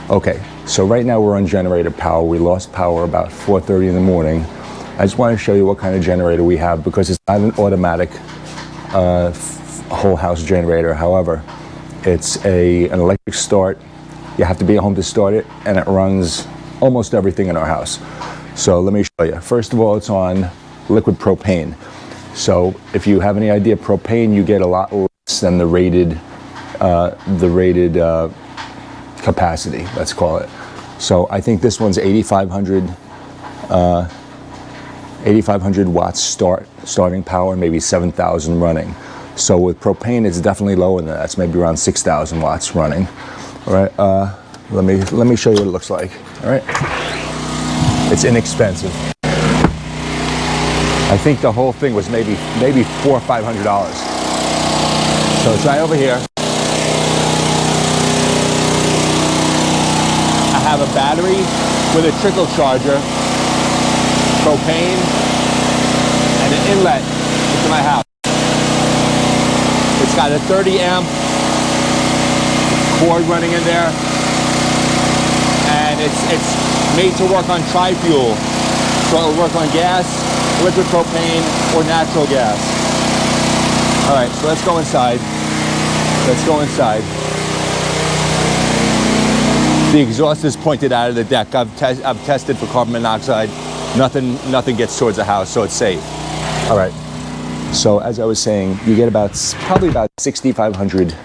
Okay, so right now we're on generator power. We lost power about 4:30 in the morning. I just want to show you what kind of generator we have because it's not an automatic whole house generator. However, it's an electric start. You have to be at home to start it, and it runs almost everything in our house. So let me show you. First of all, it's on liquid propane. So if you have any idea, propane, you get a lot less than the rated capacity, let's call it. So I think this one's 8,500 watts starting power, maybe 7,000 running. So with propane, it's definitely lower than that. It's maybe around 6,000 watts running. All right, let me show you what it looks like. All right, it's inexpensive. I think the whole thing was maybe $400 or $500. So try over here. I have a battery with a trickle charger, propane, and an inlet into my house. It's got a 30 amp cord running in there, and it's made to work on tri-fuel. So it'll work on gas, liquid propane, or natural gas. All right, so let's go inside. Let's go inside. The exhaust is pointed out of the deck. I've tested for carbon monoxide. Nothing gets towards the house, so it's safe. All right. So as I was saying, you get probably about 6,500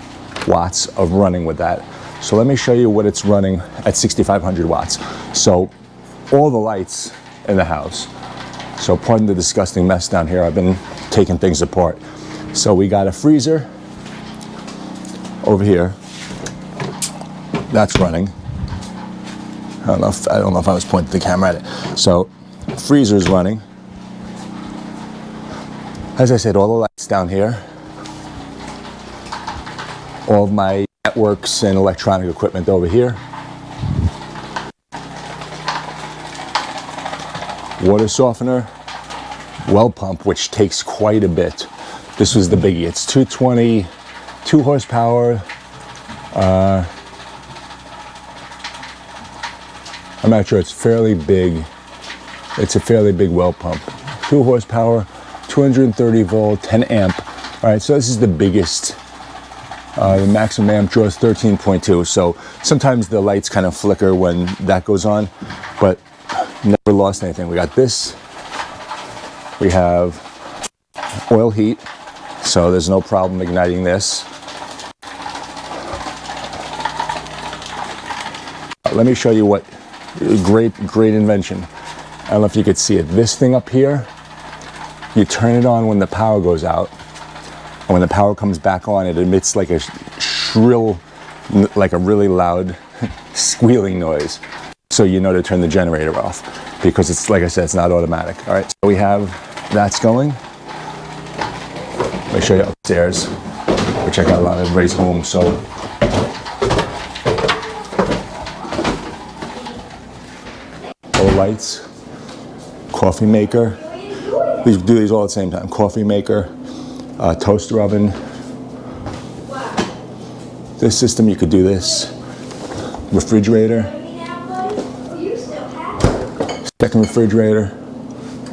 watts of running with that. So let me show you what it's running at 6,500 watts. So all the lights in the house. So pardon the disgusting mess down here. I've been taking things apart. So we got a freezer over here. That's running. I don't know if I was pointing the camera at it. So freezer is running. As I said, all the lights down here. All of my networks and electronic equipment over here. Water softener, well pump, which takes quite a bit. This was the biggie. It's 220, 2 horsepower. I'm not sure, it's fairly big. It's a fairly big well pump. 2 horsepower, 230 volt, 10 amp. All right, so this is the biggest. The maximum amp draw is 13.2. So sometimes the lights kind of flicker when that goes on, but never lost anything. We got this. We have oil heat, so there's no problem igniting this. Let me show you what great invention. I don't know if you could see it. This thing up here, you turn it on when the power goes out, and when the power comes back on, it emits like a shrill, like a really loud squealing noise. So you know to turn the generator off, because it's, like I said, it's not automatic. All right, so we have that's going. Let me show you upstairs, which I got a lot of everybody's home, so. All lights, coffee maker. We do these all at the same time. Coffee maker, toaster oven. This system, you could do this. Refrigerator. Second refrigerator,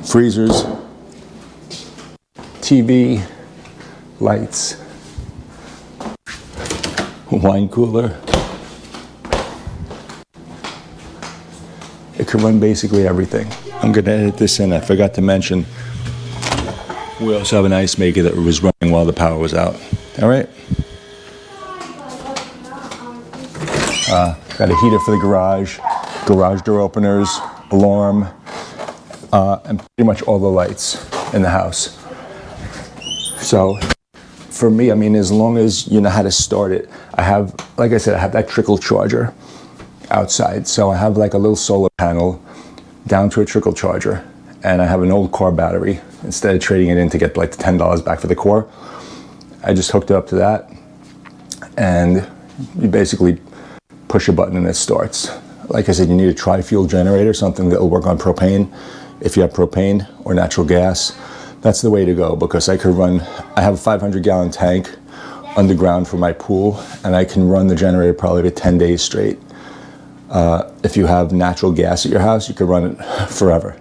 freezers, TV, lights, wine cooler. It could run basically everything. I'm gonna edit this in. I forgot to mention, we also have an ice maker that was running while the power was out. All right. Got a heater for the garage door openers, alarm, and pretty much all the lights in the house. So for me, I mean, as long as you know how to start it, I have, like I said, I have that trickle charger outside. So I have like a little solar panel down to a trickle charger, and I have an old car battery. Instead of trading it in to get like the $10 back for the core, I just hooked it up to that, and you basically push a button and it starts. Like I said, you need a tri-fuel generator, something that will work on propane. If you have propane or natural gas, that's the way to go, because I have a 500-gallon tank underground for my pool, and I can run the generator probably to 10 days straight. If you have natural gas at your house, you could run it forever.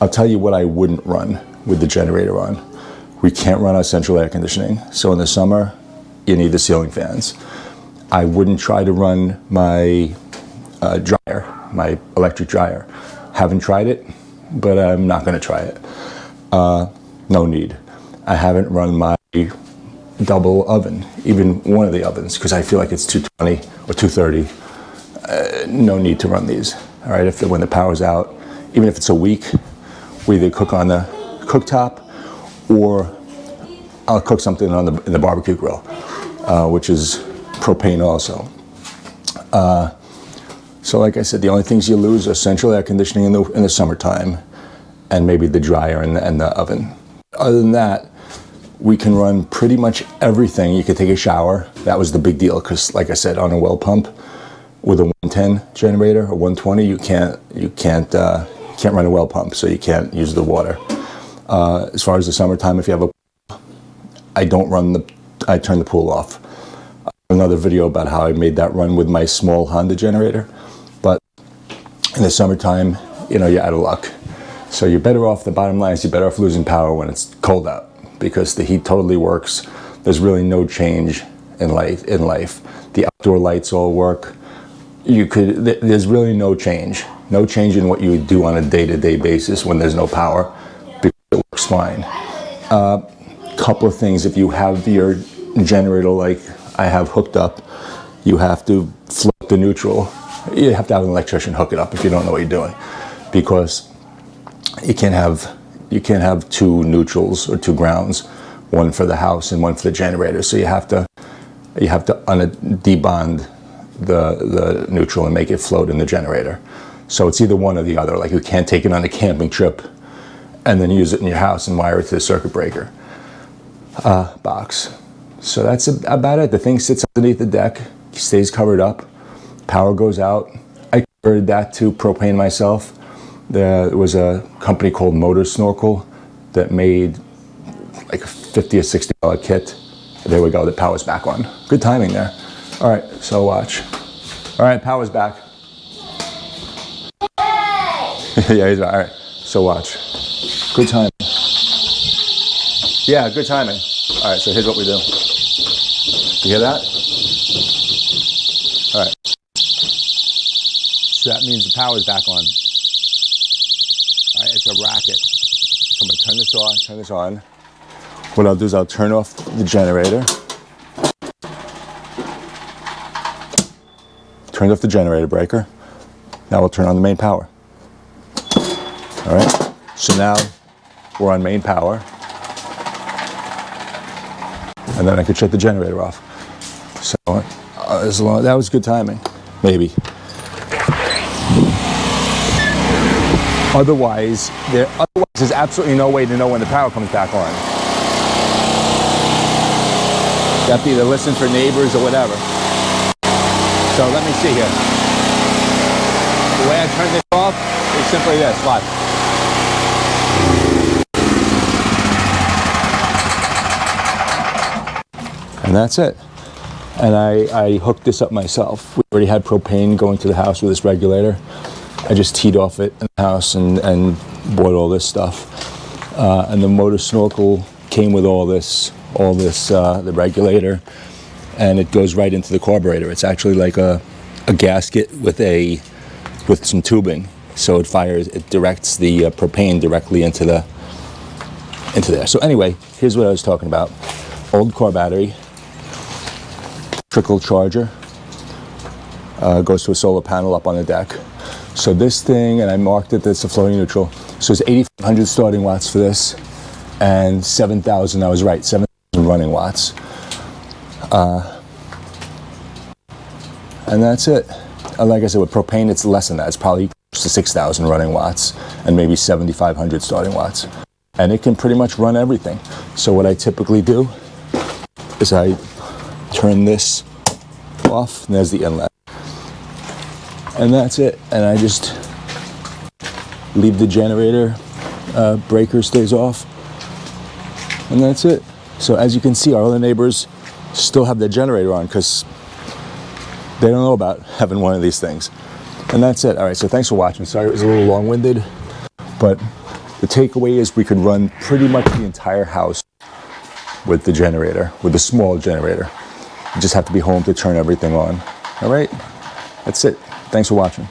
I'll tell you what I wouldn't run with the generator on. We can't run our central air conditioning. So in the summer, you need the ceiling fans. I wouldn't try to run my dryer, my electric dryer. Haven't tried it, but I'm not going to try it. No need. I haven't run my double oven, even one of the ovens, because I feel like it's 220 or 230. No need to run these. All right, when the power's out, even if it's a week, we either cook on the cooktop or I'll cook something in the barbecue grill, which is propane also. So like I said, the only things you lose are central air conditioning in the summertime and maybe the dryer and the oven. Other than that, we can run pretty much everything. You can take a shower. That was the big deal because, like I said, on a well pump with a 110 generator or 120, you can't run a well pump, so you can't use the water. As far as the summertime, if you have I turn the pool off. Another video about how I made that run with my small Honda generator, but in the summertime, you're out of luck. So you're better off, the bottom line is you're better off losing power when it's cold out because the heat totally works. There's really no change in life. The outdoor lights all work. There's really no change in what you do on a day-to-day basis when there's no power because it works fine. Couple of things, if you have your generator like I have hooked up, you have to float the neutral. You have to have an electrician hook it up if you don't know what you're doing, because you can't have two neutrals or two grounds, one for the house and one for the generator. So you have to debond the neutral and make it float in the generator. So it's either one or the other. Like you can't take it on a camping trip and then use it in your house and wire it to the circuit breaker box. So that's about it. The thing sits underneath the deck, stays covered up, power goes out. I converted that to propane myself. There was a company called Motor Snorkel that made like a $50 or $60 kit. There we go, the power's back on. Good timing there. All right, so watch. All right, power's back. Yeah, he's back. All right, so watch. Good timing. Yeah, good timing. All right, so here's what we do. You hear that? All right. So that means the power's back on. All right, it's a racket. So I'm gonna turn this on. What I'll do is I'll turn off the generator. Turn off the generator breaker. Now we'll turn on the main power. All right, so now we're on main power. And then I could shut the generator off. So that was good timing, maybe. Otherwise, there's absolutely no way to know when the power comes back on. You have to either listen for neighbors or whatever. So let me see here. The way I turn this off is simply this, watch. And that's it. And I hooked this up myself. We already had propane going to the house with this regulator. I just teed off it in the house and bought all this stuff. And the Motor Snorkel came with all this, the regulator, and it goes right into the carburetor. It's actually like a gasket with some tubing. So it directs the propane directly into there. So anyway, here's what I was talking about. Old car battery, trickle charger, goes to a solar panel up on the deck. So this thing, and I marked it, that's a floating neutral. So it's 8,500 starting watts for this, and 7,000, I was right, 7,000 running watts. And that's it. Like I said, with propane, it's less than that. It's probably close to 6,000 running watts, and maybe 7,500 starting watts. And it can pretty much run everything. So what I typically do is I turn this off, and there's the inlet. And that's it. And I just leave the generator breaker stays off. And that's it. So as you can see, our other neighbors still have their generator on because They don't know about having one of these things. And that's it. All right, so thanks for watching. Sorry it was a little long-winded, but the takeaway is we could run pretty much the entire house with the generator, with the small generator. You just have to be home to turn everything on. All right, that's it. Thanks for watching.